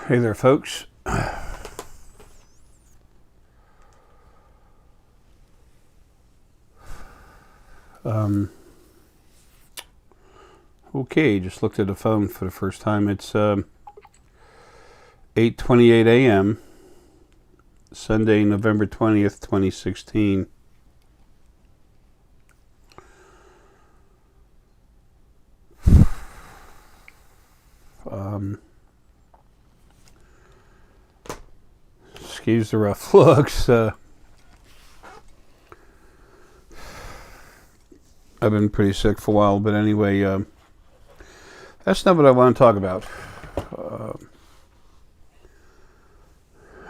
Hey there, folks. Okay, just looked at the phone for the first time. It's 8:28 a.m. Sunday, November 20th, 2016. Excuse the rough looks. I've been pretty sick for a while, but anyway, that's not what I want to talk about.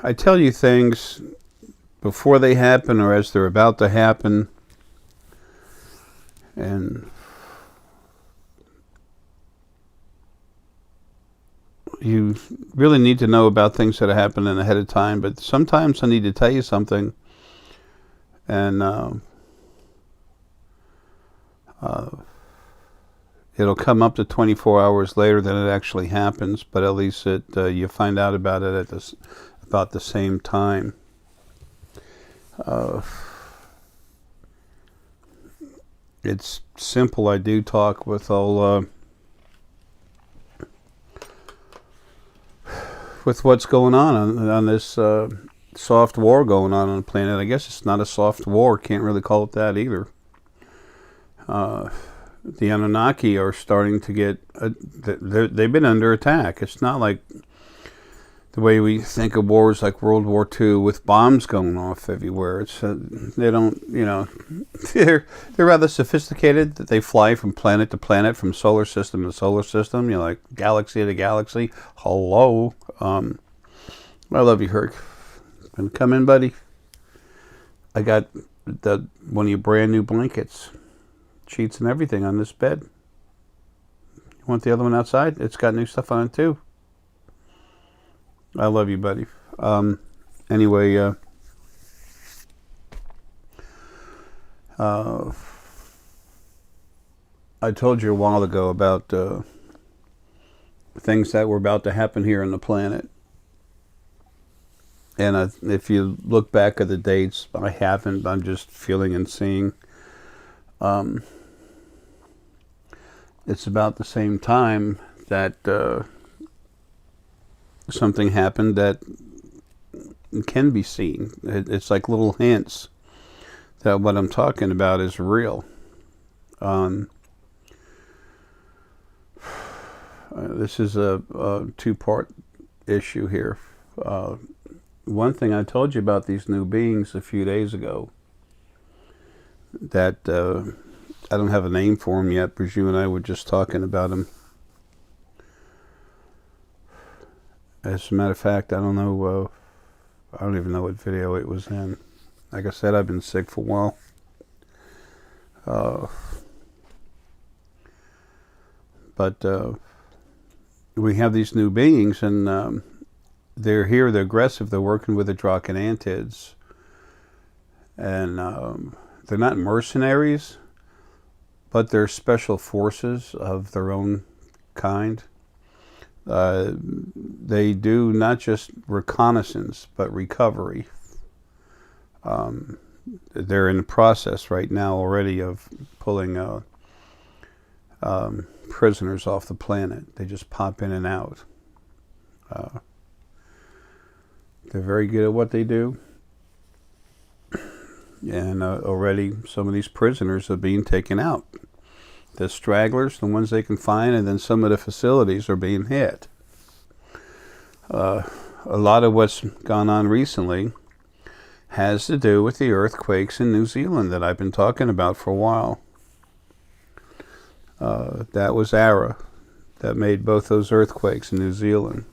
I tell you things before they happen or as they're about to happen, and you really need to know about things that are happening ahead of time, but sometimes I need to tell you something, and it'll come up to 24 hours later than it actually happens, but at least you find out about it at about the same time. It's simple. I do talk with all with what's going on this soft war going on the planet. I guess it's not a soft war. Can't really call it that either. The Anunnaki are starting to get they've been under attack. It's not like the way we think of wars like World War II with bombs going off everywhere. It's they don't, they're rather sophisticated. That they fly from planet to planet, from solar system to solar system. Like galaxy to galaxy. Hello, I love you, Herc. Gonna come in, buddy. I got one of your brand new blankets, sheets, and everything on this bed. You want the other one outside? It's got new stuff on it too. I love you, buddy. Anyway, I told you a while ago about things that were about to happen here on the planet. And if you look back at the dates, I haven't. I'm just feeling and seeing. It's about the same time that something happened that can be seen. It's like little hints that what I'm talking about is real. This is a two-part issue here. One thing I told you about these new beings a few days ago, that I don't have a name for them yet, because you and I were just talking about them. As a matter of fact, I don't know, I don't even know what video it was in. Like I said, I've been sick for a while. But we have these new beings, and they're here, they're aggressive, they're working with the Draconantids. And they're not mercenaries, but they're special forces of their own kind. They do not just reconnaissance, but recovery. They're in the process right now already of pulling prisoners off the planet. They just pop in and out. They're very good at what they do. And already some of these prisoners are being taken out. The stragglers, the ones they can find, and then some of the facilities are being hit. A lot of what's gone on recently has to do with the earthquakes in New Zealand that I've been talking about for a while. That was Arae that made both those earthquakes in New Zealand.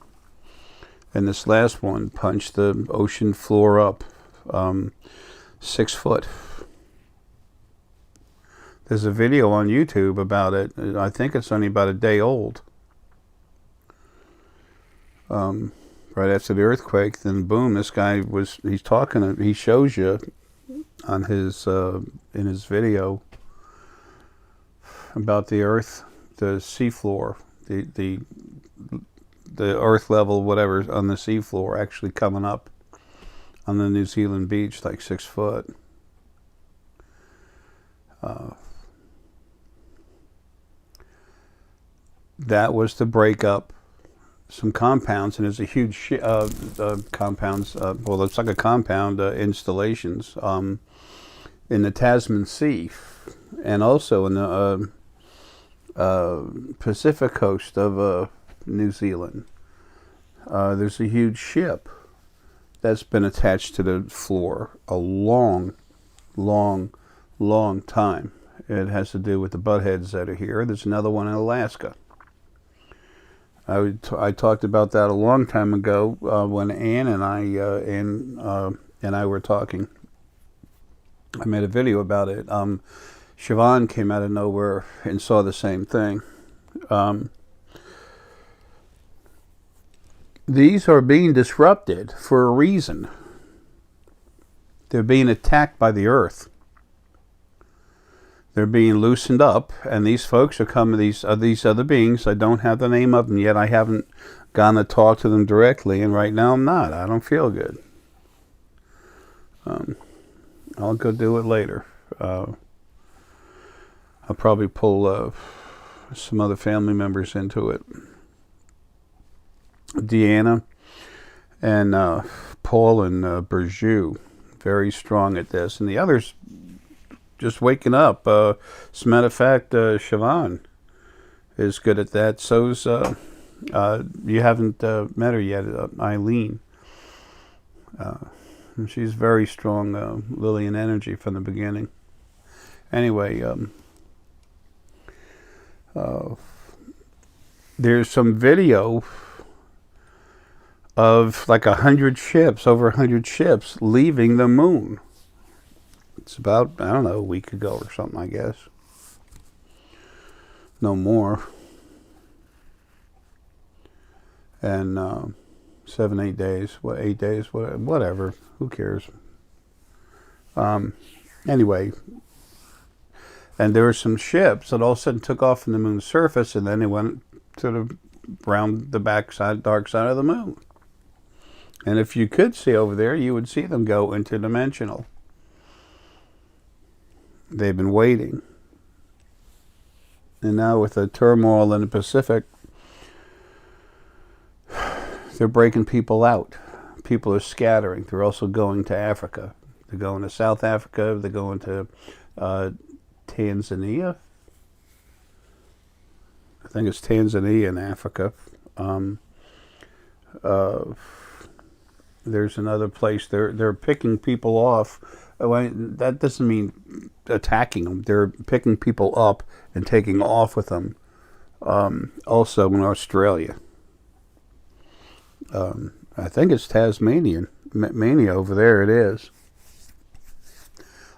And this last one punched the ocean floor up 6 foot. There's a video on YouTube about it. I think it's only about a day old. Right after the earthquake, then boom, this guy he shows you on his in his video about the earth, the seafloor, the the earth level, whatever, on the seafloor, actually coming up on the New Zealand beach, like 6 foot. That was to break up some compounds, and there's a huge compounds. Well, it's like a compound installations in the Tasman Sea, and also in the Pacific coast of New Zealand. There's a huge ship that's been attached to the floor a long, long, long time. It has to do with the buttheads that are here. There's another one in Alaska. I talked about that a long time ago when Ann and I were talking. I made a video about it. Siobhan came out of nowhere and saw the same thing. These are being disrupted for a reason. They're being attacked by the earth. They're being loosened up, and these folks are coming, these other beings. I don't have the name of them yet. I haven't gone to talk to them directly, and right now I'm not. I don't feel good. I'll go do it later. I'll probably pull some other family members into it. Deanna and Paul and Berjou, very strong at this, and the others just waking up. As a matter of fact, Siobhan is good at that. So's you haven't met her yet, Eileen. She's very strong, Lillian energy from the beginning. Anyway, there's some video of like 100 ships, over 100 ships leaving the moon. It's about, I don't know, a week ago or something, I guess. No more. And 7, 8 days, 8 days, whatever. Who cares? Anyway, and there were some ships that all of a sudden took off from the moon's surface, and then they went to the round the backside, dark side of the moon. And if you could see over there, you would see them go interdimensional. They've been waiting. And now with the turmoil in the Pacific, they're breaking people out. People are scattering. They're also going to Africa. They're going to South Africa. They're going to Tanzania. I think it's Tanzania in Africa. There's another place. They're picking people off. That doesn't mean attacking them. They're picking people up and taking off with them. Also in Australia. I think it's Tasmania over there. It is.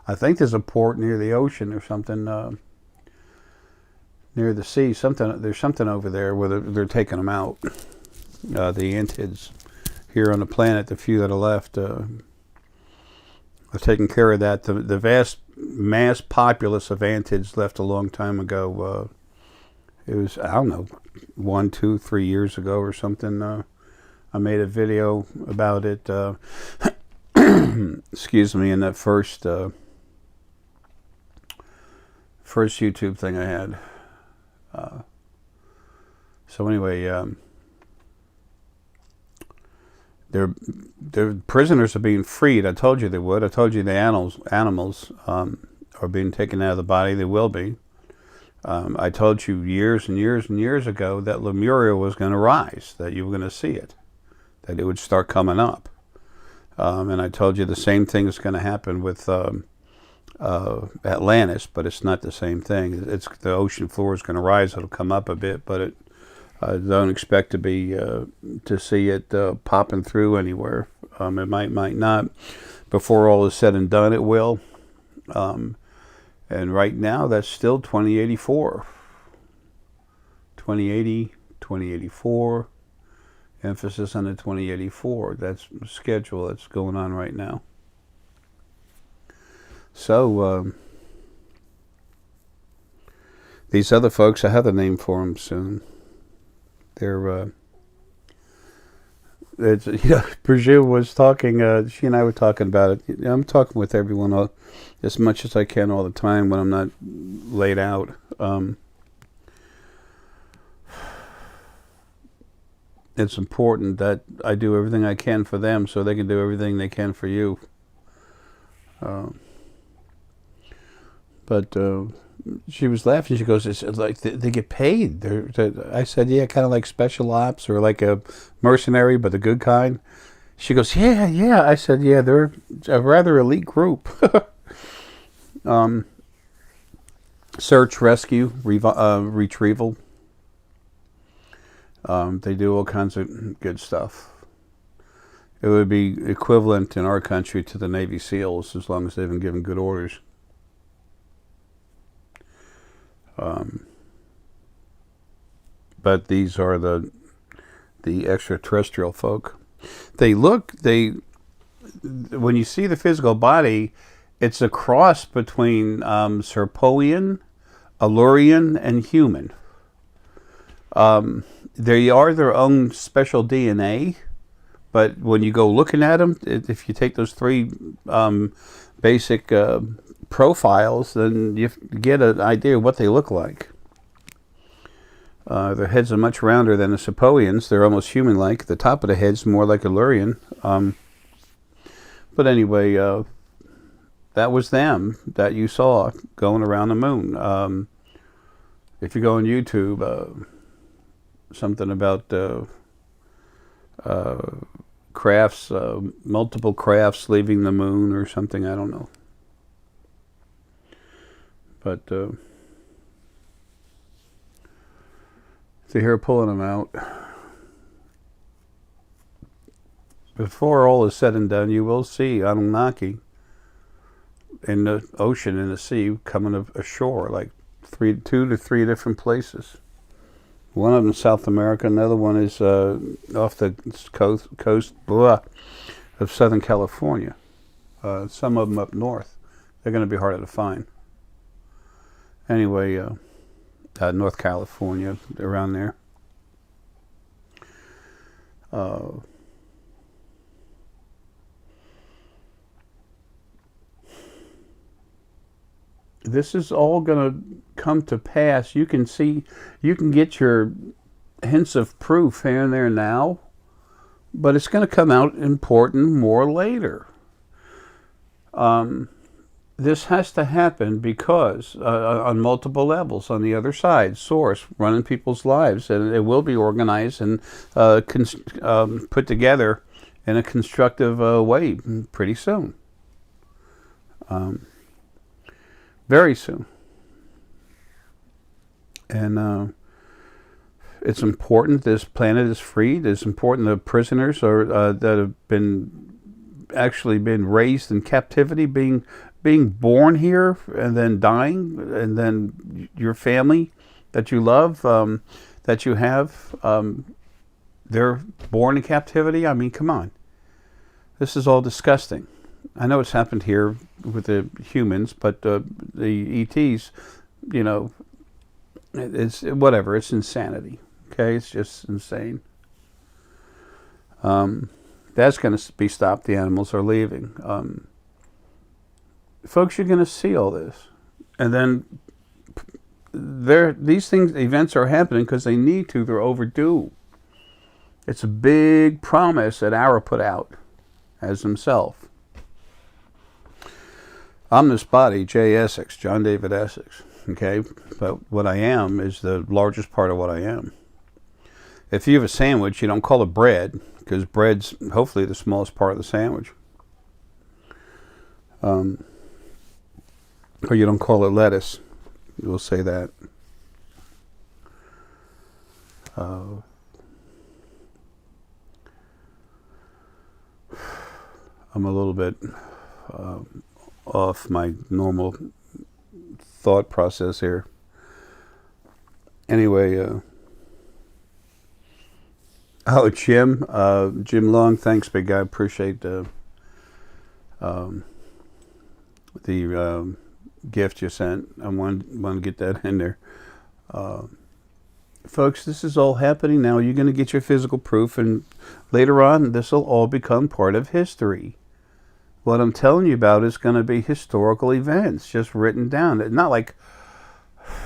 I think there's a port near the ocean or something, near the sea. There's something over there where they're taking them out. The antids here on the planet, the few that are left, are taking care of that. The vast mass populace of antids left a long time ago. It was, I don't know, 1, 2, 3 years ago or something. I made a video about it. Excuse me, in that first YouTube thing I had. So anyway, their prisoners are being freed. I told you they would. I told you the animals are being taken out of the body. They will be. I told you years and years and years ago that Lemuria was going to rise, that you were going to see it, that it would start coming up. And I told you the same thing is going to happen with Atlantis, but it's not the same thing. It's the ocean floor is going to rise. It'll come up a bit, but I don't expect to see it popping through anywhere. It might not. Before all is said and done, it will. And right now, that's still 2084. 2080, 2084. Emphasis on the 2084. That's the schedule that's going on right now. So, these other folks, I have a name for them soon. They're it's, Brigitte was talking, she and I were talking about it. I'm talking with everyone as much as I can all the time when I'm not laid out. It's important that I do everything I can for them so they can do everything they can for you. But she was laughing. She goes, "It's like they get paid." I said, "Yeah, kind of like special ops or like a mercenary, but the good kind." She goes, "Yeah, yeah." I said, "Yeah, they're a rather elite group." Search, rescue, retrieval. They do all kinds of good stuff. It would be equivalent in our country to the Navy SEALs as long as they've been given good orders. But these are the extraterrestrial folk. When you see the physical body, it's a cross between Serpoian, Allurian, and human. They are their own special DNA, but when you go looking at them, if you take those three basic profiles, then you get an idea of what they look like. Their heads are much rounder than the Serpoians. They're almost human-like. The top of the head's more like Allurian. But anyway, that was them that you saw going around the moon. If you go on YouTube, something about crafts, multiple crafts leaving the moon or something, I don't know. But see here pulling them out. Before all is said and done, you will see Anunnaki in the ocean, in the sea, coming ashore, like 2 to 3 different places. One of them is South America, another one is off the coast of Southern California. Some of them up north. They're going to be harder to find. Anyway, North California, around there. This is all going to come to pass. You can get your hints of proof here and there now, but it's going to come out important more later. This has to happen because on multiple levels, on the other side, source, running people's lives, and it will be organized and put together in a constructive way pretty soon. Very soon. And it's important this planet is freed. It's important the prisoners are that have been raised in captivity, being born here and then dying, and then your family that you love, that you have, they're born in captivity. I mean, come on. This is all disgusting. I know it's happened here with the humans, but the ETs, it's whatever. It's insanity. Okay, it's just insane. That's going to be stopped. The animals are leaving. Folks, you're going to see all this, and then these events are happening because they need to. They're overdue. It's a big promise that Arae put out as himself. I'm this body, J. Essex, John David Essex, okay? But what I am is the largest part of what I am. If you have a sandwich, you don't call it bread, because bread's hopefully the smallest part of the sandwich. Or you don't call it lettuce. We'll say that. I'm a little bit off my normal thought process here. Anyway, Jim Long, thanks, big guy. Appreciate the gift you sent. I wanted to get that in there. Folks, this is all happening now. You're going to get your physical proof, and later on, this will all become part of history. What I'm telling you about is going to be historical events, just written down. It's not like,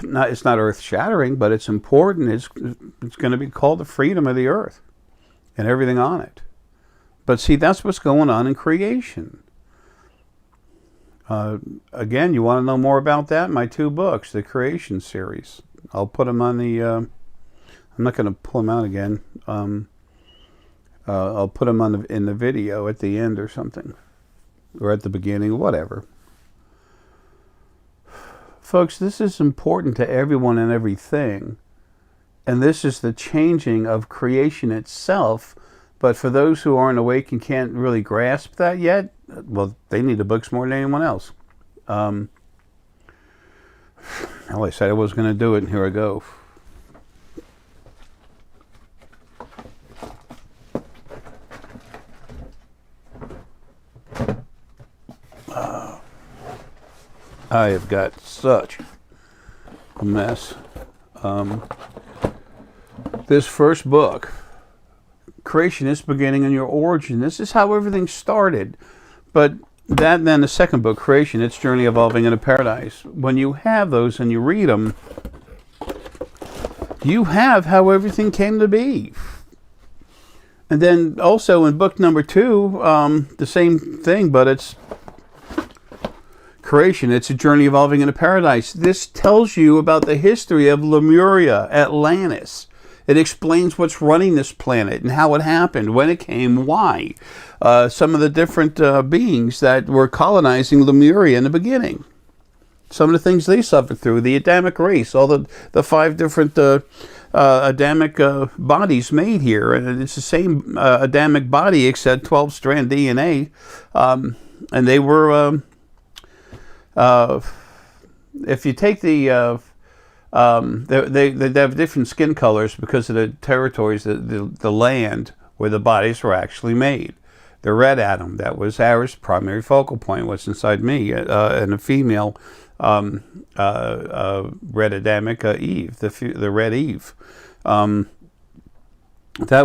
it's not earth-shattering, but it's important. It's going to be called the freedom of the earth and everything on it. But see, that's what's going on in creation. Again, you want to know more about that? My 2 books, the Creation series. I'll put them on the... I'm not going to pull them out again. I'll put them on in the video at the end or something. Or at the beginning, whatever. Folks, this is important to everyone and everything. And this is the changing of creation itself. But for those who aren't awake and can't really grasp that yet, well, they need the books more than anyone else. Well, I said I was going to do it, and here I go. I have got such a mess. This first book, Creation is Beginning and Your Origin. This is how everything started. But then the second book, Creation, Its Journey Evolving into Paradise. When you have those and you read them, you have how everything came to be. And then also in book number 2, the same thing, but it's Creation, It's a Journey Evolving into Paradise. This tells you about the history of Lemuria, Atlantis. It explains what's running this planet and how it happened, when it came, why. Some of the different beings that were colonizing Lemuria in the beginning. Some of the things they suffered through, the Adamic race, all the 5 different Adamic bodies made here. And it's the same Adamic body except 12-strand DNA. And they were... if you take they have different skin colors because of the territories, the land where the bodies were actually made. The red atom, that was Arae's primary focal point, what's inside me, and a female red Adamic Eve, the red Eve. That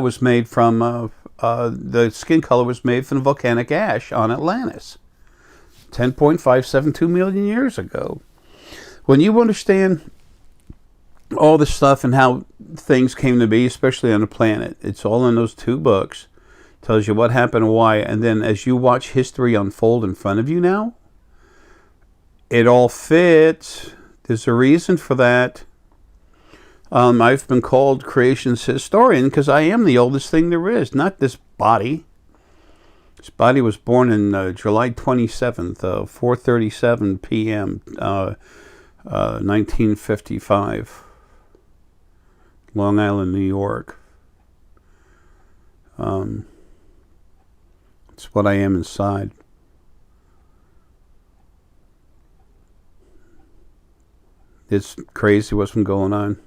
was made from, the skin color was made from volcanic ash on Atlantis. 10.572 million years ago. When you understand all this stuff and how things came to be, especially on the planet, it's all in those 2 books. Tells you what happened and why. And then as you watch history unfold in front of you now, it all fits. There's a reason for that. I've been called creation's historian because I am the oldest thing there is, not this body. This body was born in July 27th, 4:37 p.m., 1955, Long Island, New York. It's what I am inside. It's crazy what's been going on.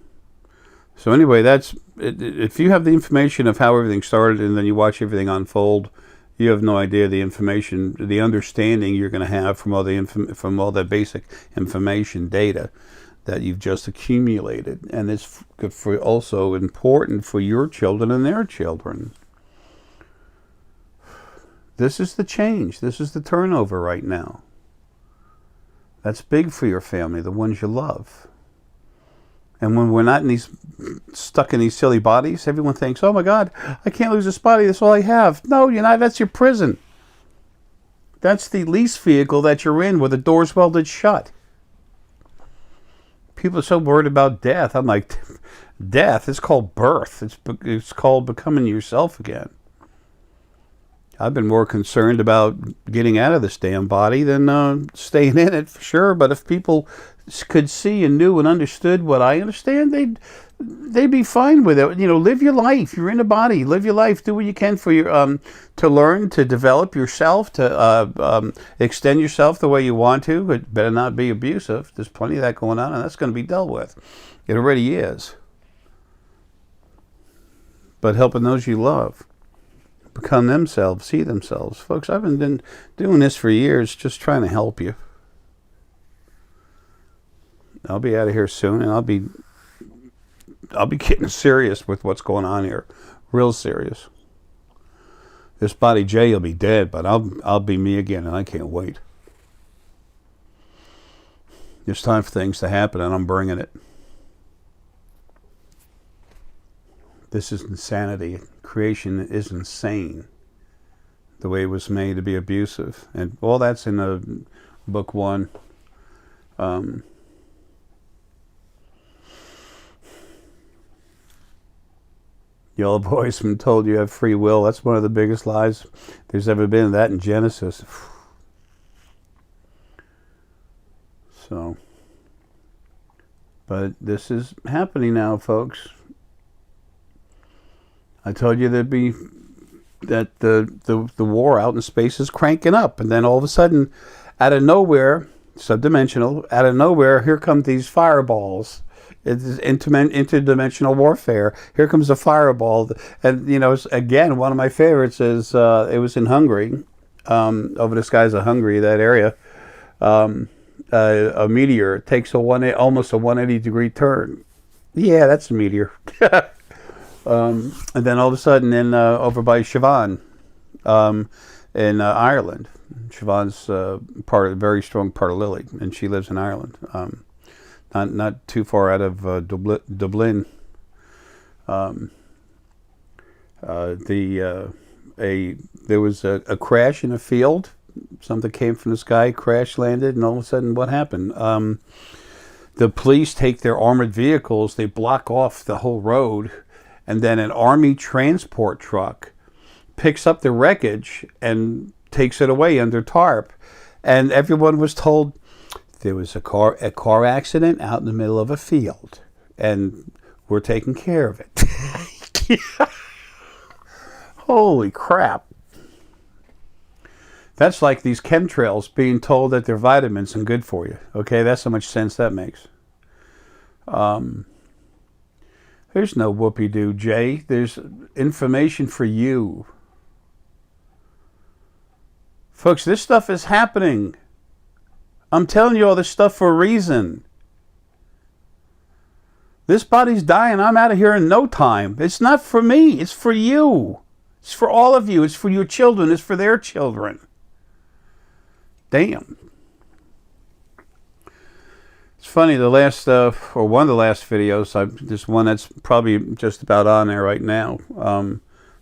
So anyway, that's it. If you have the information of how everything started and then you watch everything unfold, you have no idea the information, the understanding you're going to have from all the basic information data that you've just accumulated. And it's good for also important for your children and their children. This is the change. This is the turnover right now. That's big for your family, the ones you love. And when we're not stuck in these silly bodies, everyone thinks, oh my God, I can't lose this body, that's all I have. No, you're not, that's your prison. That's the lease vehicle that you're in where the door's welded shut. People are so worried about death. I'm like, death is called birth. It's called becoming yourself again. I've been more concerned about getting out of this damn body than staying in it, for sure. But if people could see and knew and understood what I understand, they'd be fine with it. You know, live your life. You're in a body. Live your life. Do what you can for your to learn, to develop yourself, to extend yourself the way you want to. It better not be abusive. There's plenty of that going on, and that's going to be dealt with. It already is. But helping those you love become themselves, see themselves. Folks, I've been doing this for years, just trying to help you. I'll be out of here soon, and I'll be I'll be getting serious with what's going on here, real serious. This body Jay will be dead, but I'll be me again, and I can't wait. It's time for things to happen, and I'm bringing it. This is insanity. Creation is insane. The way it was made to be abusive, and all that's in book 1. Yellow boy's been told you have free will. That's one of the biggest lies there's ever been. That in Genesis. So, but this is happening now, folks. I told you there'd be that the war out in space is cranking up, and then all of a sudden, out of nowhere, subdimensional, out of nowhere, here come these fireballs. It's interdimensional warfare. Here comes a fireball, and you know, again, one of my favorites is it was in Hungary, over the skies of Hungary, that area. A meteor takes almost a 180-degree turn. Yeah, that's a meteor. And then all of a sudden, over by Siobhan, in Ireland. Siobhan's a very strong part of Lilly, and she lives in Ireland. Not too far out of Dublin. There was a crash in a field. Something came from the sky, crash landed, and all of a sudden, what happened? The police take their armored vehicles, they block off the whole road, and then an army transport truck picks up the wreckage and takes it away under tarp. And everyone was told, there was a car accident out in the middle of a field, and we're taking care of it. Holy crap. That's like these chemtrails being told that they're vitamins and good for you. Okay, that's how much sense that makes. There's no whoopee-doo, Jay. There's information for you. Folks, this stuff is happening. I'm telling you all this stuff for a reason. This body's dying. I'm out of here in no time. It's not for me. It's for you. It's for all of you. It's for your children. It's for their children. Damn. It's funny, the last, or one of the last videos, there's one that's probably just about on there right now.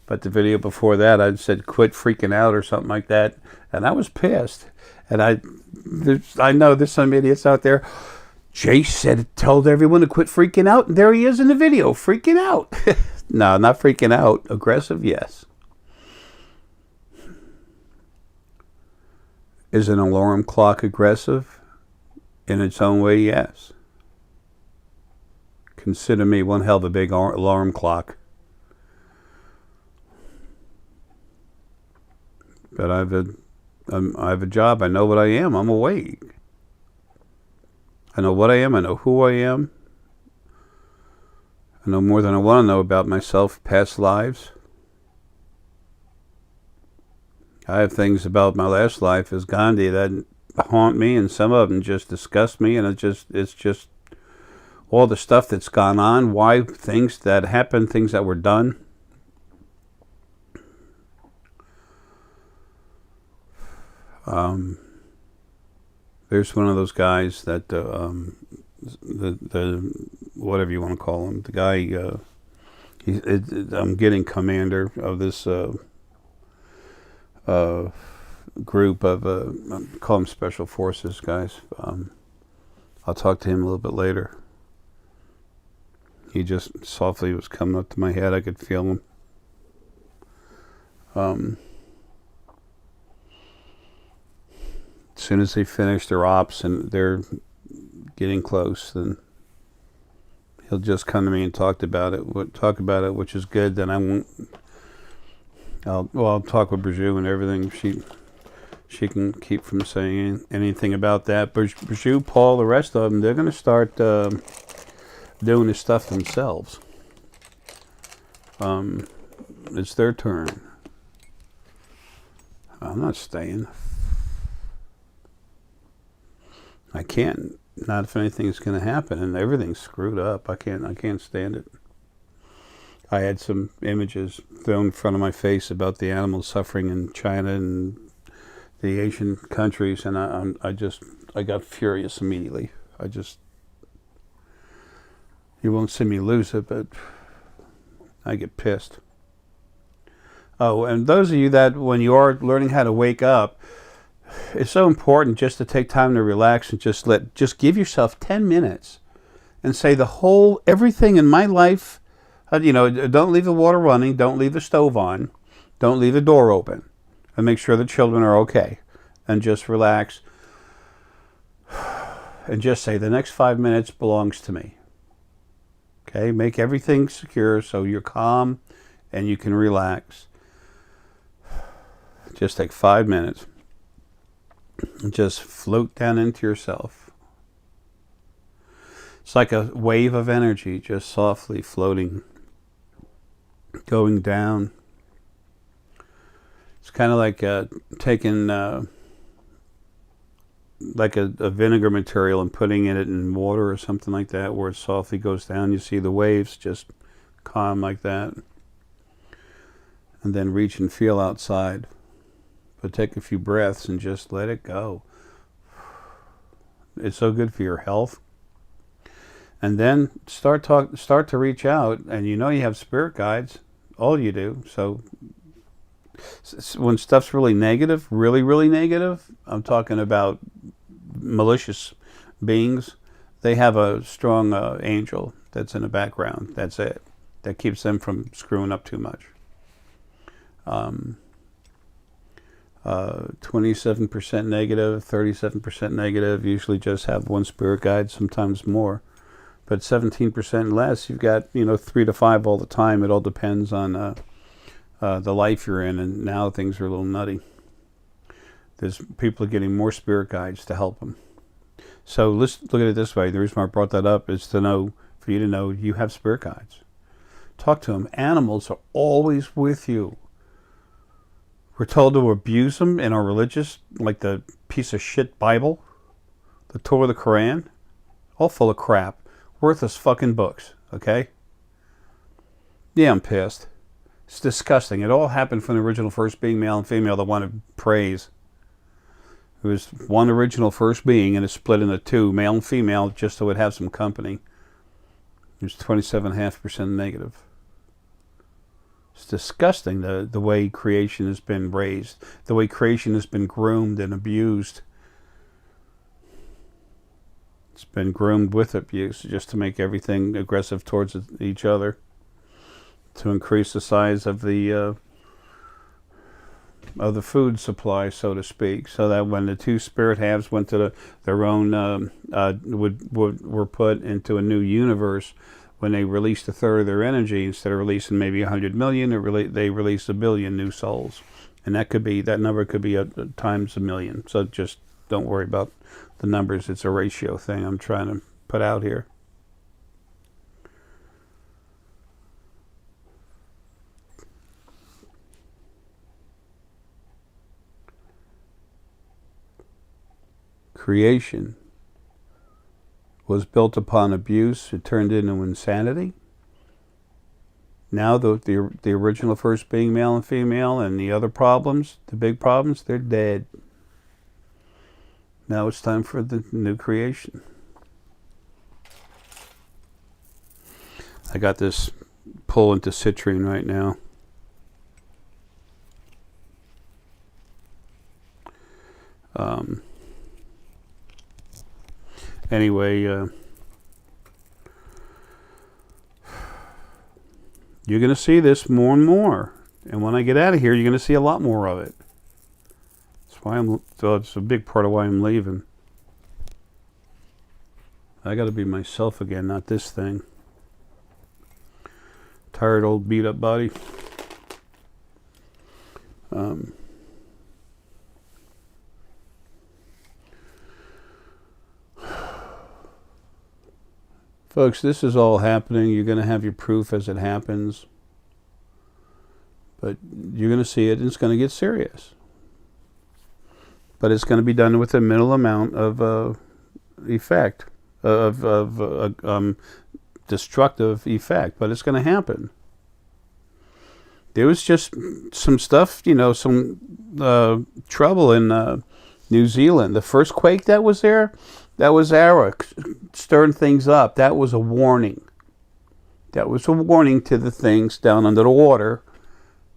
But the video before that, I said, quit freaking out or something like that. And I was pissed. And I know there's some idiots out there. Jay told everyone to quit freaking out. And there he is in the video, freaking out. No, not freaking out. Aggressive, yes. Is an alarm clock aggressive? In its own way, yes. Consider me one hell of a big alarm clock. But I have a job. I know what I am. I'm awake. I know what I am. I know who I am. I know more than I want to know about myself, past lives. I have things about my last life as Gandhi that haunt me, and some of them just disgust me, and it's just all the stuff that's gone on, why things that happened, things that were done. There's one of those guys that the whatever you want to call him, the guy. I'm getting commander of this group of call them special forces guys. I'll talk to him a little bit later. He just softly was coming up to my head. I could feel him. As soon as they finish their ops and they're getting close, then he'll just come to me and talk about it, which is good. Then I won't. I'll talk with Bijou and everything. She can keep from saying anything about that. Bijou, Paul, the rest of them, they're going to start doing this stuff themselves. It's their turn. I'm not staying. I can't. Not if anything's going to happen, and everything's screwed up. I can't stand it. I had some images thrown in front of my face about the animals suffering in China and the Asian countries, and I got furious immediately. You won't see me lose it, but I get pissed. Oh, and those of you that when you are learning how to wake up, it's so important just to take time to relax and just give yourself 10 minutes and say everything in my life. Don't leave the water running, don't leave the stove on, don't leave the door open, and make sure the children are okay, and just relax and just say the next 5 minutes belongs to me. Okay, make everything secure so you're calm and you can relax. Just take 5 minutes and just float down into yourself. It's like a wave of energy just softly floating, going down. It's kind of like taking like a vinegar material and putting it in water or something like that, where it softly goes down. You see the waves just calm like that. And then reach and feel outside. But take a few breaths and just let it go. It's so good for your health. And then start to reach out, and you have spirit guides. All you do. So when stuff's really negative, really, really negative, I'm talking about malicious beings, they have a strong angel that's in the background. That's it. That keeps them from screwing up too much. 27% negative, 37% negative, usually just have one spirit guide, sometimes more. But 17% less, you've got 3 to 5 all the time. It all depends on the life you're in, and now things are a little nutty. There's people are getting more spirit guides to help them. So let's look at it this way. The reason why I brought that up is for you to know you have spirit guides. Talk to them. Animals are always with you. We're told to abuse them in our religious, like the piece of shit Bible, the Torah, the Quran, all full of crap. Worthless fucking books, okay? Yeah, I'm pissed. It's disgusting. It all happened from the original first being, male and female, that wanted praise. It was one original first being, and it split into two, male and female, just so it would have some company. It was 27.5% negative. It's disgusting, the way creation has been raised, the way creation has been groomed and abused. It's been groomed with abuse just to make everything aggressive towards each other, to increase the size of the food supply, so to speak, so that when the two spirit halves went to their own, were put into a new universe, when they released a third of their energy, instead of releasing maybe 100 million, they released 1 billion new souls, and that number could be times 1 million. So just don't worry about the numbers. It's a ratio thing I'm trying to put out here. Creation was built upon abuse. It turned into insanity. Now the original first being, male and female, and the other problems, the big problems, they're dead. Now it's time for the new creation. I got this pull into citrine right now. Anyway, you're going to see this more and more. And when I get out of here, you're going to see a lot more of it. It's a big part of why I'm leaving. I got to be myself again, not this thing. Tired old beat up body. Folks, this is all happening. You're going to have your proof as it happens. But you're going to see it, and it's going to get serious. But it's going to be done with a minimal amount of effect, of destructive effect. But it's going to happen. There was just some stuff, some trouble in New Zealand. The first quake that was there, that was Arae stirring things up. That was a warning. That was a warning to the things down under the water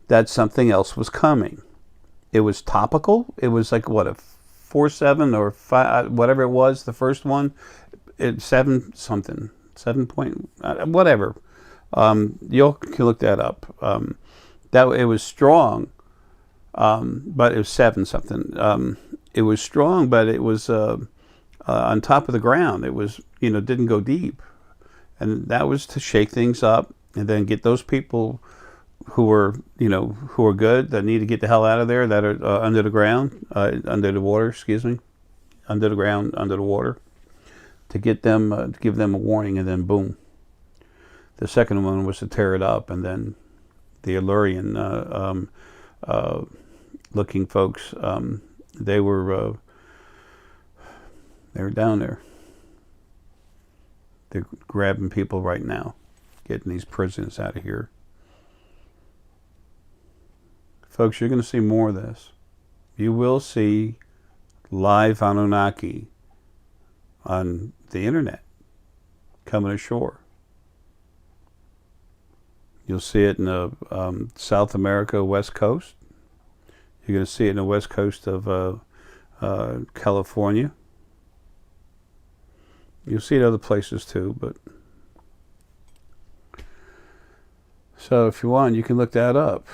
that something else was coming. It was topical. It was like, what, a 4.7 or 5, whatever it was, the first one. 7 something. 7 point, whatever. You can look that up. That it was strong, but it was 7 something. It was strong, but it was on top of the ground. It was, didn't go deep, and that was to shake things up and then get those people who were good, that need to get the hell out of there, that are under the ground, under the water. Excuse me, under the ground, under the water, to get them, to give them a warning, and then boom. The second one was to tear it up, and then the Illyrian looking folks, they were down there. They're grabbing people right now, getting these prisoners out of here. Folks, you're going to see more of this. You will see live Anunnaki on the internet coming ashore. You'll see it in the South America West Coast. You're going to see it in the West Coast of California. You'll see it other places too, but so if you want, you can look that up.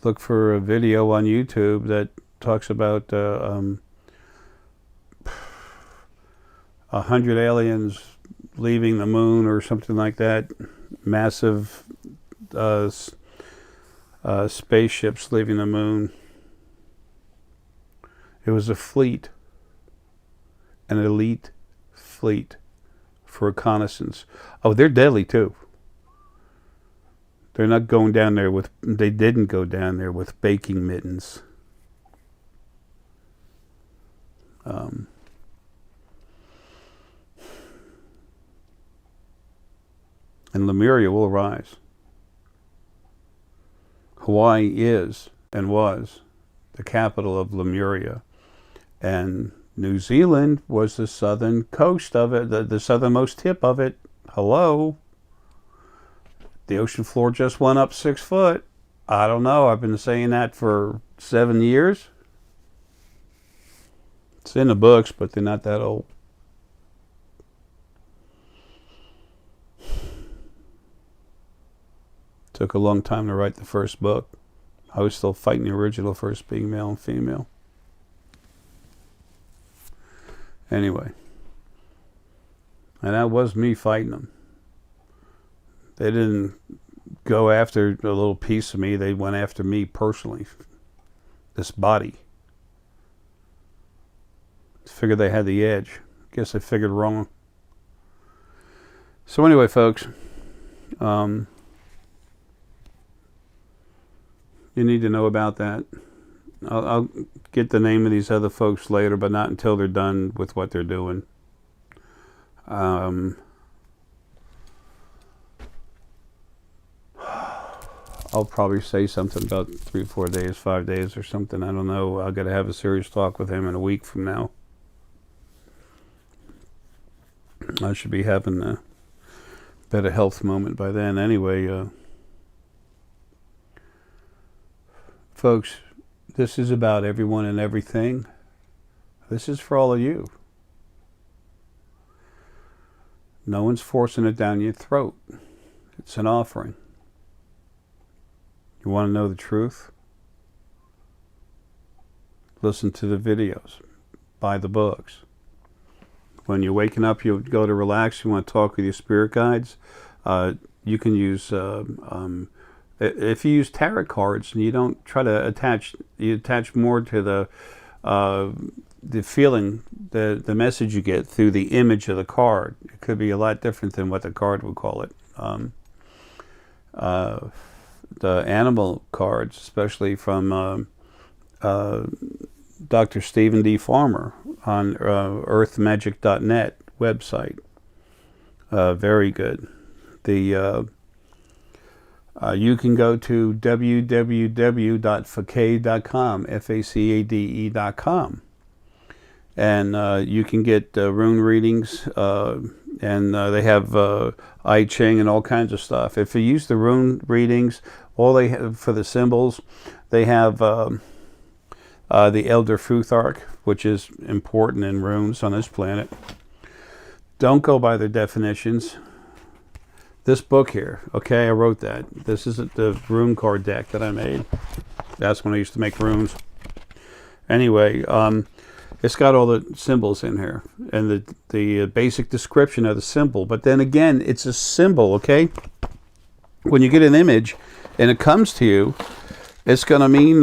Look for a video on YouTube that talks about 100 aliens leaving the moon or something like that. Massive spaceships leaving the moon. It was a fleet, an elite fleet for reconnaissance. Oh, they're deadly too. They're not going down there with, they didn't go down there with baking mittens. And Lemuria will rise. Hawaii is and was the capital of Lemuria. And New Zealand was the southern coast of it, the southernmost tip of it. Hello? The ocean floor just went up 6 foot. I don't know. I've been saying that for 7 years. It's in the books, but they're not that old. Took a long time to write the first book. I was still fighting the original first, being male and female. Anyway. And that was me fighting them. They didn't go after a little piece of me. They went after me personally. This body. Figured they had the edge. Guess I figured wrong. So anyway, folks. You need to know about that. I'll get the name of these other folks later, but not until they're done with what they're doing. I'll probably say something about 3 or 4 days, 5 days or something. I don't know. I've got to have a serious talk with him in a week from now. I should be having a better health moment by then. Anyway, folks, this is about everyone and everything. This is for all of you. No one's forcing it down your throat. It's an offering. You want to know the truth? Listen to the videos. Buy the books. When you're waking up, you go to relax, you want to talk with your spirit guides, you can use, if you use tarot cards and you don't try to attach, you attach more to the feeling, the message you get through the image of the card. It could be a lot different than what the card would call it. The animal cards, especially from Dr. Stephen D. Farmer on earthmagic.net website. Very good. The You can go to www.facade.com, FACADE.com, and you can get rune readings, and they have I Ching and all kinds of stuff. If you use the rune readings, all they have for the symbols, they have the Elder Futhark, which is important in runes on this planet. Don't go by their definitions. This book here, okay, I wrote that. This is the rune card deck that I made. That's when I used to make runes. Anyway, it's got all the symbols in here and the basic description of the symbol. But then again, it's a symbol, okay? When you get an image and it comes to you, it's going to mean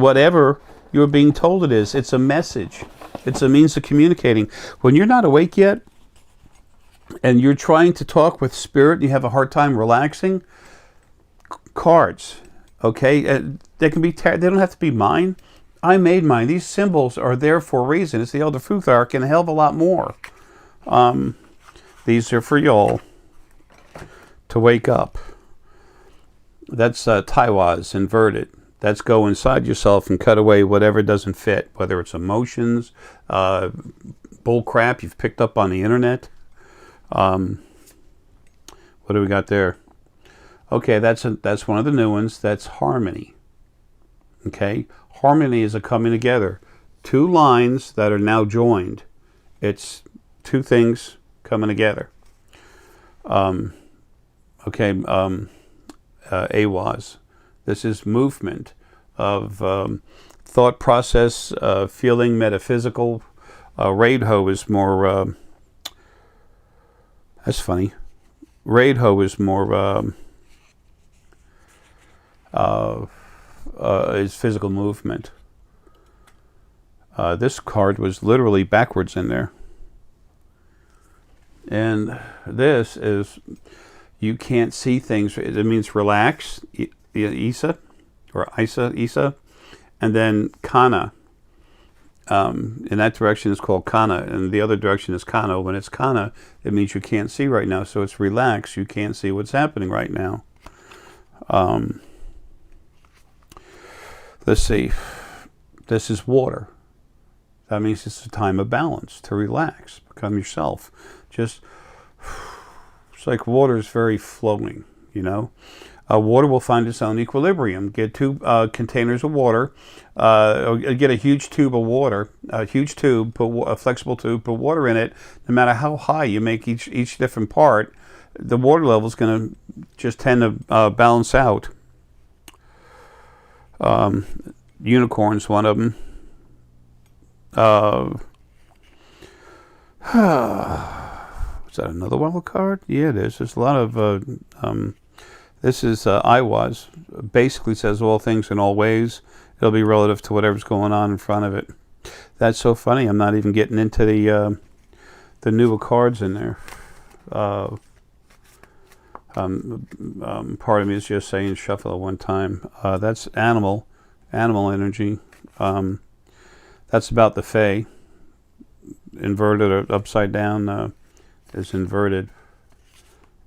whatever you're being told it is. It's a message. It's a means of communicating. When you're not awake yet and you're trying to talk with spirit and you have a hard time relaxing, cards, okay? They can be, they don't have to be mine. I made mine. These symbols are there for a reason. It's the Elder Futhark and a hell of a lot more. These are for y'all to wake up. That's Taiwas inverted. That's go inside yourself and cut away whatever doesn't fit, whether it's emotions, bull crap you've picked up on the internet. What do we got there? Okay, that's one of the new ones. That's harmony. Okay, harmony is a coming together. Two lines that are now joined. It's two things coming together. AWAS. This is movement of thought process, feeling, metaphysical. Raidho is more. That's funny. Raidho is more. Is physical movement. This card was literally backwards in there. And this is, you can't see things. It means relax, Isa, or Isa, and then Kana. In that direction is called Kana, and the other direction is Kano. When it's Kana, it means you can't see right now, so it's relax. You can't see what's happening right now. Let's see. This is water. That means it's a time of balance, to relax, become yourself. Just, it's like water is very flowing, you know. Water will find its own equilibrium. Get two containers of water, get a huge tube of water, a flexible tube, put water in it. No matter how high you make each different part, the water level is going to just tend to balance out. Unicorn's one of them. Is that another wild card? Yeah, it is. There's a lot of. This is Iwas. Basically says all things in all ways. It'll be relative to whatever's going on in front of it. That's so funny. I'm not even getting into the newer cards in there. Part of me is just saying shuffle at one time. That's animal energy. That's about the Fae. Inverted or upside down is inverted.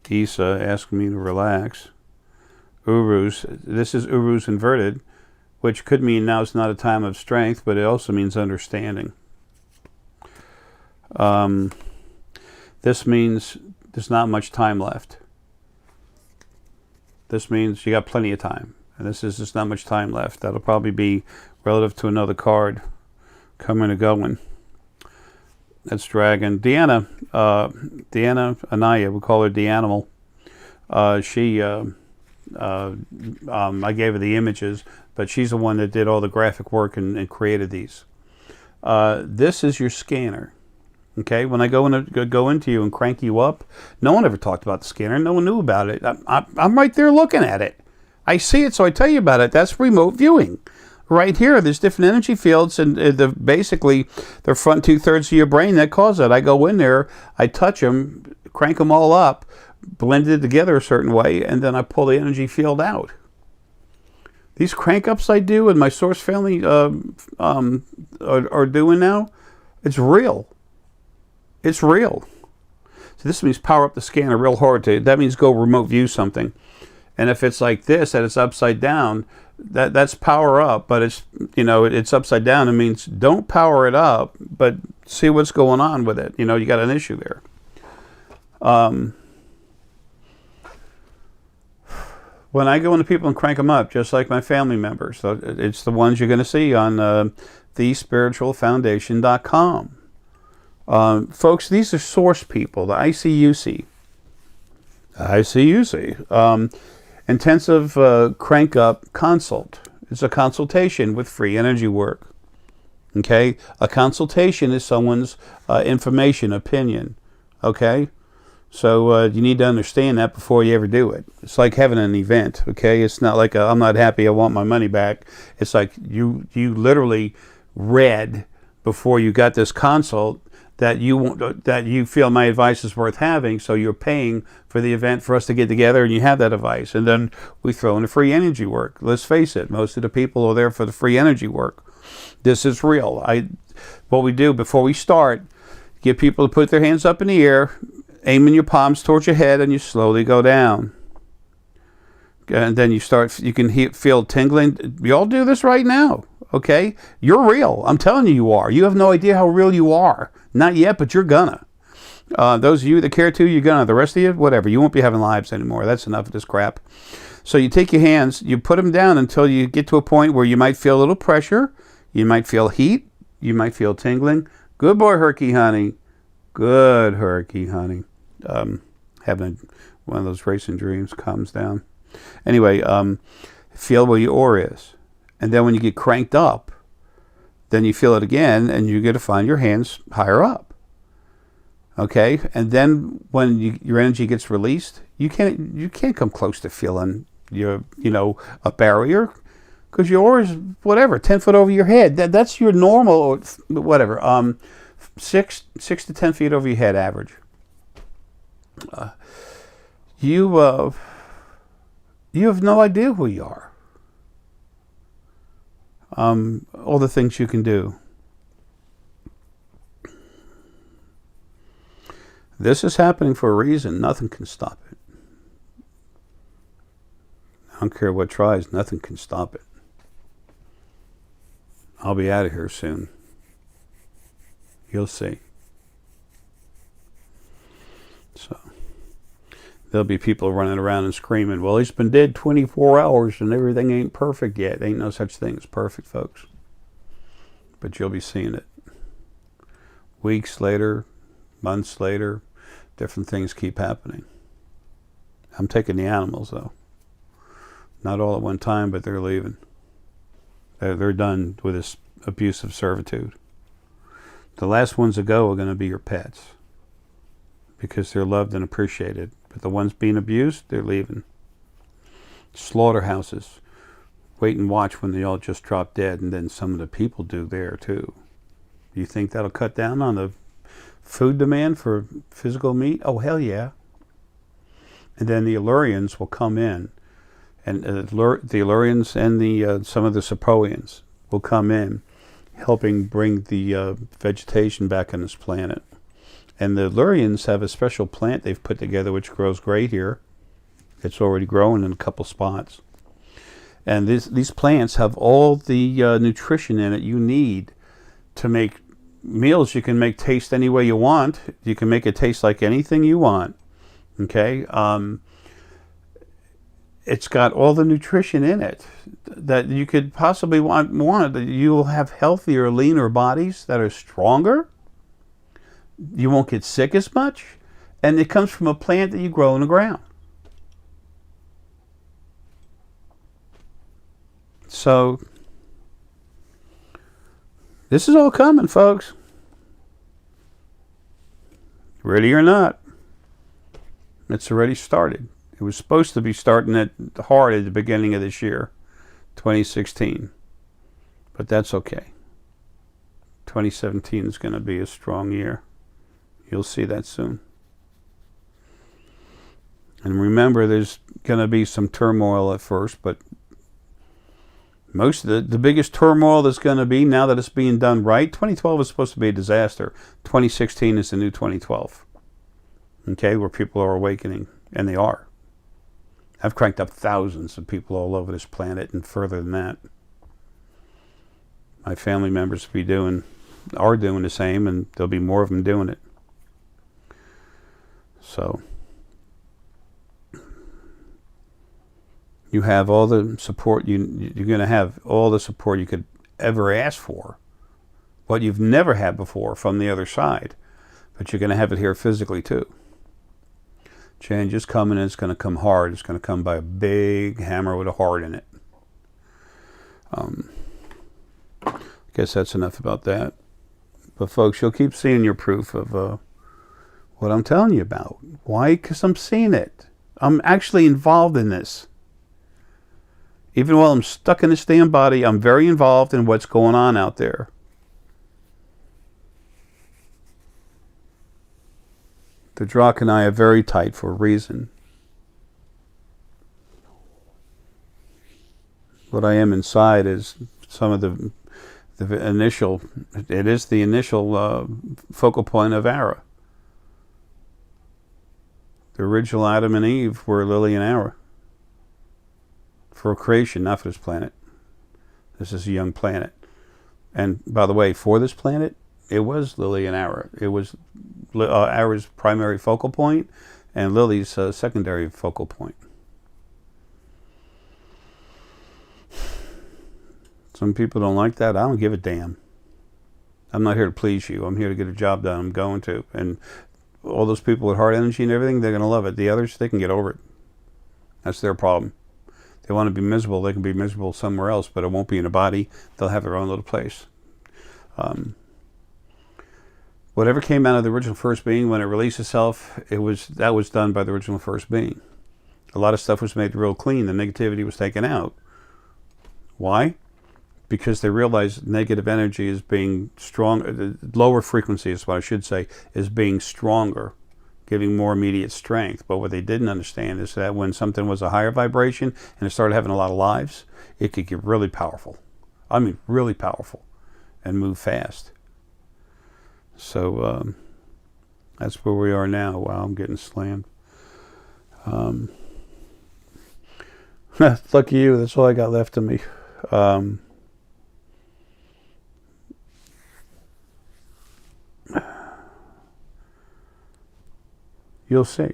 Isa asking me to relax. Urus. This is Urus inverted, which could mean now is not a time of strength, but it also means understanding. This means there's not much time left. This means you got plenty of time. And this is just not much time left. That'll probably be relative to another card coming and going. That's Dragon. Deanna Anaya, we call her Deanimal. I gave her the images, but she's the one that did all the graphic work and created these. This is your scanner. Okay, when I go into you and crank you up, no one ever talked about the scanner. No one knew about it. I'm right there looking at it. I see it, so I tell you about it. That's remote viewing. Right here, there's different energy fields, and basically the front 2/3 of your brain that cause it. I go in there, I touch them, crank them all up, blend it together a certain way, and then I pull the energy field out. These crank ups I do and my source family are doing now, it's real. It's real. So this means power up the scanner real hard. That means go remote view something. And if it's like this, that it's upside down, that's power up, but it's, you know, it's upside down. It means don't power it up, but see what's going on with it. You know, you got an issue there. When I go into people and crank them up, just like my family members, so it's the ones you're going to see on thespiritualfoundation.com. Folks, these are source people, the ICUC. Intensive crank up consult. It's a consultation with free energy work. Okay? A consultation is someone's information, opinion. Okay? So you need to understand that before you ever do it. It's like having an event. Okay? It's not like I'm not happy, I want my money back. It's like you literally read before you got this consult that you feel my advice is worth having, so you're paying for the event for us to get together and you have that advice. And then we throw in the free energy work. Let's face it, most of the people are there for the free energy work. This is real. What we do before we start, get people to put their hands up in the air, aiming your palms towards your head, and you slowly go down. And then you can feel tingling. We all do this right now. Okay? You're real. I'm telling you, you are. You have no idea how real you are. Not yet, but you're gonna. Those of you that care to, you're gonna. The rest of you, whatever. You won't be having lives anymore. That's enough of this crap. So you take your hands, you put them down until you get to a point where you might feel a little pressure. You might feel heat. You might feel tingling. Good boy, Herky, honey. Good, Herky, honey. Having one of those racing dreams calms down. Anyway, feel where your aura is. And then when you get cranked up, then you feel it again, and you're going to find your hands higher up. Okay? And then when your energy gets released, you can't come close to feeling a barrier, because your aura is, whatever, 10 foot over your head. That's your normal, or whatever, 6 to 10 feet over your head average. You have no idea who you are. All the things you can do. This is happening for a reason. Nothing can stop it. I don't care what tries. Nothing can stop it. I'll be out of here soon. You'll see. So there'll be people running around and screaming, well, he's been dead 24 hours and everything ain't perfect yet. Ain't no such thing as perfect, folks. But you'll be seeing it. Weeks later, months later, different things keep happening. I'm taking the animals, though. Not all at one time, but they're leaving. They're done with this abusive servitude. The last ones to go are going to be your pets, because they're loved and appreciated. But the ones being abused, they're leaving. Slaughterhouses. Wait and watch when they all just drop dead, and then some of the people do there too. You think that'll cut down on the food demand for physical meat? Oh, hell yeah. And then the Illyrians will come in, and the Illyrians and some of the Sepoians will come in, helping bring the vegetation back on this planet. And the Illyrians have a special plant they've put together which grows great here. It's already growing in a couple spots. And these plants have all the nutrition in it you need to make meals you can make taste any way you want. You can make it taste like anything you want. Okay? It's got all the nutrition in it that you could possibly want. You will have healthier, leaner bodies that are stronger. You won't get sick as much, and it comes from a plant that you grow in the ground. So, this is all coming, folks. Ready or not, it's already started. It was supposed to be starting hard at the beginning of this year, 2016. But that's okay. 2017 is going to be a strong year. You'll see that soon. And remember, there's going to be some turmoil at first, but most of the biggest turmoil that's going to be, now that it's being done right, 2012 is supposed to be a disaster. 2016 is the new 2012. Okay, where people are awakening, and they are. I've cranked up thousands of people all over this planet and further than that. My family members are doing the same, and there'll be more of them doing it. So you have all the support you're going to have, all the support you could ever ask for. What you've never had before from the other side, but you're going to have it here physically too. Change is coming, and it's going to come hard. It's going to come by a big hammer with a heart in it. I guess that's enough about that. But folks, you'll keep seeing your proof of what I'm telling you about. Why? Because I'm seeing it. I'm actually involved in this. Even while I'm stuck in this damn body, I'm very involved in what's going on out there. The Drak and I are very tight for a reason. What I am inside is some of the initial, it is the initial focal point of Arae. The original Adam and Eve were Lilly and Arae. For creation, not for this planet. This is a young planet. And by the way, for this planet, it was Lilly and Arae. It was Arae's primary focal point and Lily's secondary focal point. Some people don't like that. I don't give a damn. I'm not here to please you. I'm here to get a job done. I'm going to. And all those people with heart energy and everything, they're going to love it. The others, they can get over it. That's their problem. They want to be miserable, they can be miserable somewhere else, but it won't be in a body. They'll have their own little place. Whatever came out of the original first being, when it released itself, that was done by the original first being. A lot of stuff was made real clean. The negativity was taken out. Why? Because they realized negative energy is being strong. Lower frequency is what I should say, is being stronger, giving more immediate strength. But what they didn't understand is that when something was a higher vibration and it started having a lot of lives, it could get really powerful. I mean, really powerful, and move fast. So that's where we are now. Wow, I'm getting slammed. Lucky you, that's all I got left of me. You'll see.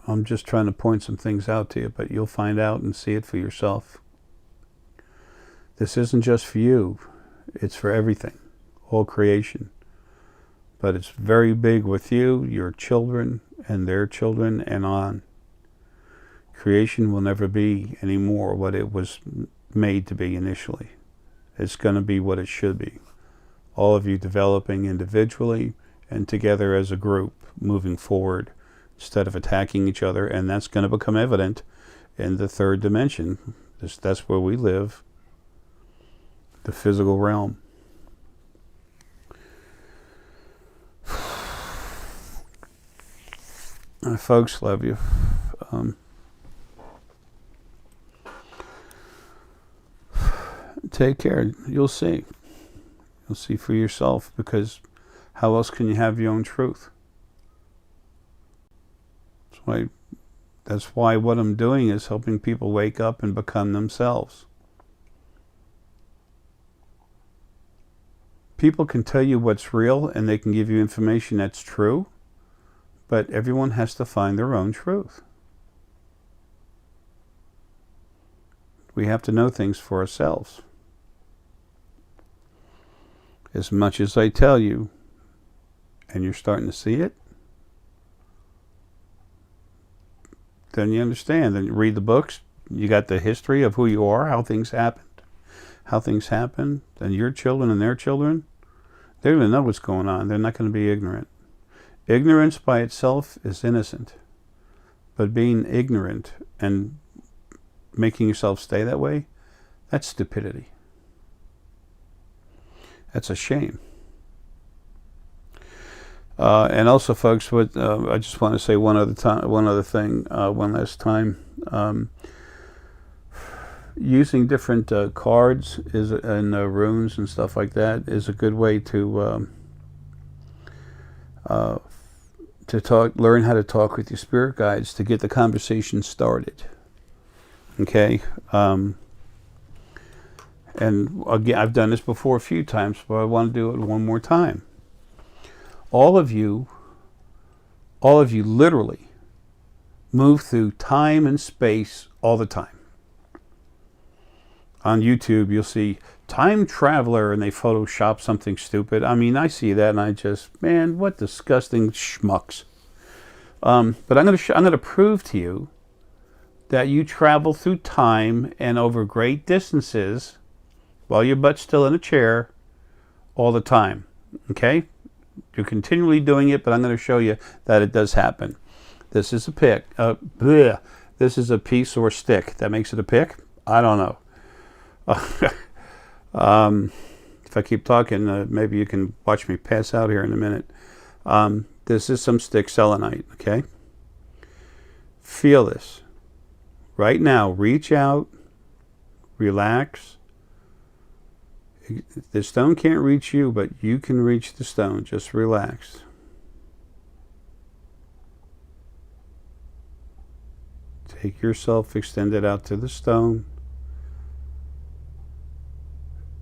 I'm just trying to point some things out to you, but you'll find out and see it for yourself. This isn't just for you. It's for everything, all creation. But it's very big with you, your children, and their children, and on. Creation will never be anymore what it was made to be initially. It's going to be what it should be. All of you developing individually and together as a group, moving forward instead of attacking each other. And that's going to become evident in the third dimension. That's where we live, the physical realm. Folks, love you. Take care. You'll see. You'll see for yourself, because how else can you have your own truth? That's why what I'm doing is helping people wake up and become themselves. People can tell you what's real and they can give you information that's true, but everyone has to find their own truth. We have to know things for ourselves. As much as I tell you, and you're starting to see it, then you understand. Then you read the books, you got the history of who you are, how things happen, and your children and their children, they're going to know what's going on. They're not going to be ignorant. Ignorance by itself is innocent, but being ignorant and making yourself stay that way, that's stupidity. That's a shame. And also, folks, I just want to say one last time. Using different cards and runes and stuff like that is a good way to to learn how to talk with your spirit guides to get the conversation started. Okay? And again, I've done this before a few times, but I want to do it one more time. All of you literally move through time and space all the time. On YouTube, you'll see time traveler and they Photoshop something stupid. I mean, I see that and I just, man, what disgusting schmucks. But I'm going to prove to you that you travel through time and over great distances while your butt's still in a chair all the time. Okay? You're continually doing it, but I'm going to show you that it does happen. This is a pick. This is a piece or stick. That makes it a pick? I don't know. If I keep talking, maybe you can watch me pass out here in a minute. This is some stick selenite, okay? Feel this. Right now, reach out, relax. The stone can't reach you, but you can reach the stone. Just relax. Take yourself, extend it out to the stone,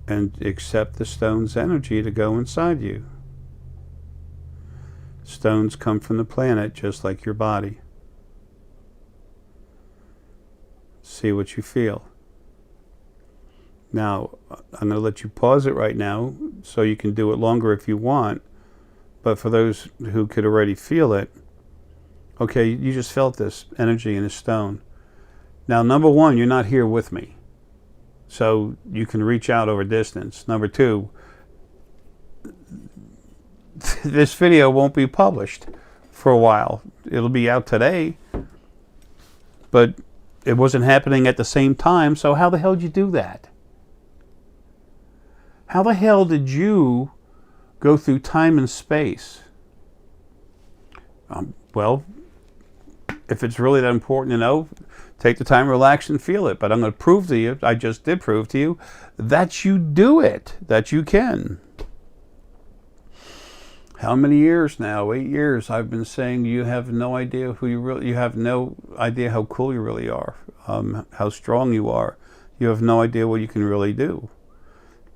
and accept the stone's energy to go inside you. Stones come from the planet just like your body. See what you feel. Now, I'm going to let you pause it right now so you can do it longer if you want. But for those who could already feel it, okay, you just felt this energy in a stone. Now, number one, you're not here with me. So you can reach out over distance. Number two, this video won't be published for a while. It'll be out today, but it wasn't happening at the same time, so how the hell did you do that? How the hell did you go through time and space? Well, if it's really that important to know, take the time, relax, and feel it. But I'm going to prove to you, I just did prove to you, that you do it, that you can. How many years now? 8 years. I've been saying you have no idea who you have no idea how cool you really are, how strong you are. You have no idea what you can really do.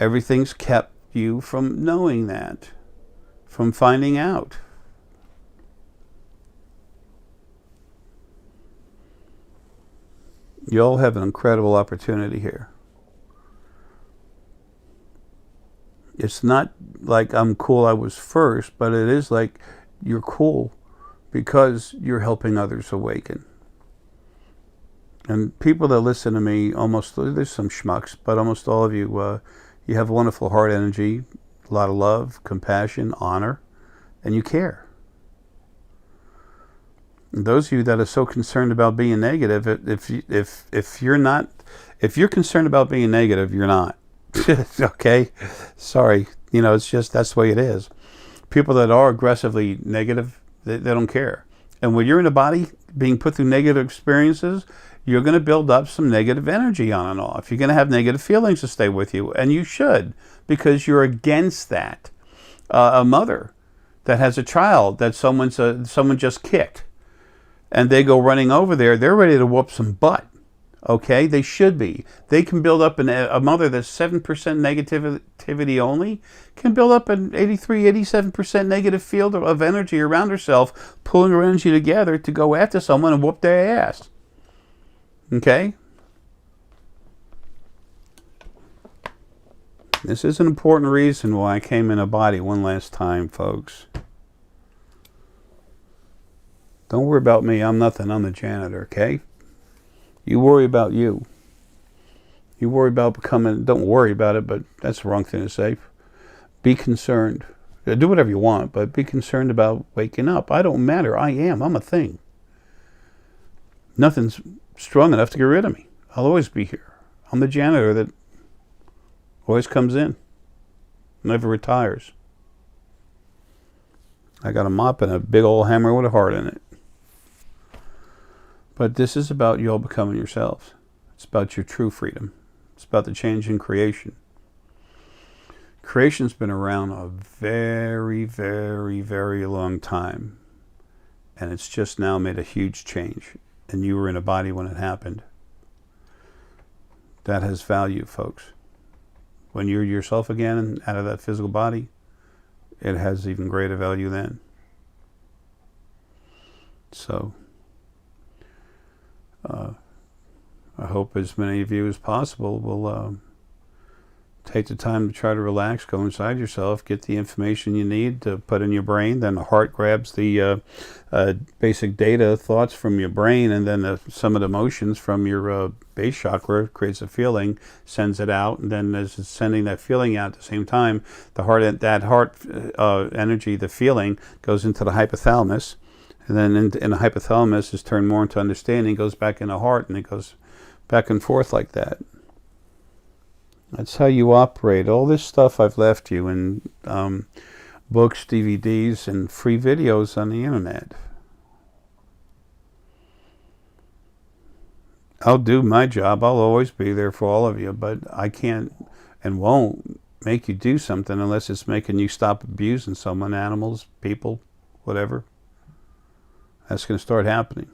Everything's kept you from knowing that, from finding out. You all have an incredible opportunity here. It's not like I'm cool, I was first, but it is like you're cool because you're helping others awaken. And people that listen to me, there's some schmucks, but almost all of you, you have wonderful heart energy, a lot of love, compassion, honor, and you care. And those of you that are so concerned about being negative, if you're concerned about being negative, you're not. Okay? Sorry. It's just, that's the way it is. People that are aggressively negative, they don't care. And when you're in a body being put through negative experiences, you're going to build up some negative energy on and off. You're going to have negative feelings to stay with you. And you should, because you're against that. A mother that has a child that someone just kicked, and they go running over there, they're ready to whoop some butt. Okay? They should be. They can build up a mother that's 7% negativity only, can build up an 83, 87% negative field of energy around herself, pulling her energy together to go after someone and whoop their ass. Okay? This is an important reason why I came in a body one last time, folks. Don't worry about me. I'm nothing. I'm the janitor, okay? You worry about you. You worry about becoming... Don't worry about it, but that's the wrong thing to say. Be concerned. Do whatever you want, but be concerned about waking up. I don't matter. I am. I'm a thing. Nothing's strong enough to get rid of me. I'll always be here. I'm the janitor that always comes in. Never retires. I got a mop and a big old hammer with a heart in it. But this is about you all becoming yourselves. It's about your true freedom. It's about the change in creation. Creation's been around a very, very, very long time. and it's just now made a huge change, and you were in a body when it happened. That has value, folks. When you're yourself again out of that physical body, it has even greater value then. So I hope as many of you as possible will take the time to try to relax, go inside yourself, get the information you need to put in your brain. Then the heart grabs the basic data, thoughts from your brain, and then some of the emotions from your base chakra, creates a feeling, sends it out, and then as it's sending that feeling out at the same time, the heart energy, the feeling, goes into the hypothalamus, and then in the hypothalamus is turned more into understanding, goes back in the heart, and it goes back and forth like that. That's how you operate. All this stuff I've left you in books, DVDs, and free videos on the internet. I'll do my job. I'll always be there for all of you, but I can't and won't make you do something unless it's making you stop abusing someone, animals, people, whatever. That's going to start happening.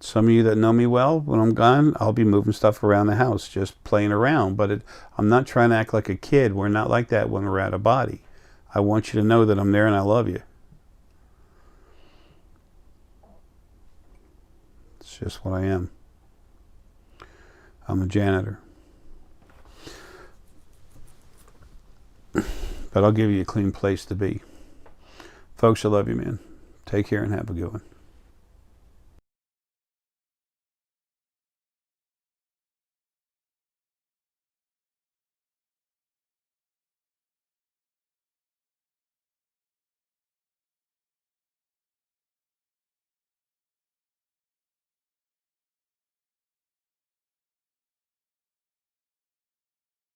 Some of you that know me well, when I'm gone, I'll be moving stuff around the house, just playing around. But I'm not trying to act like a kid. We're not like that when we're out of body. I want you to know that I'm there and I love you. It's just what I am. I'm a janitor. But I'll give you a clean place to be. Folks, I love you, man. Take care and have a good one.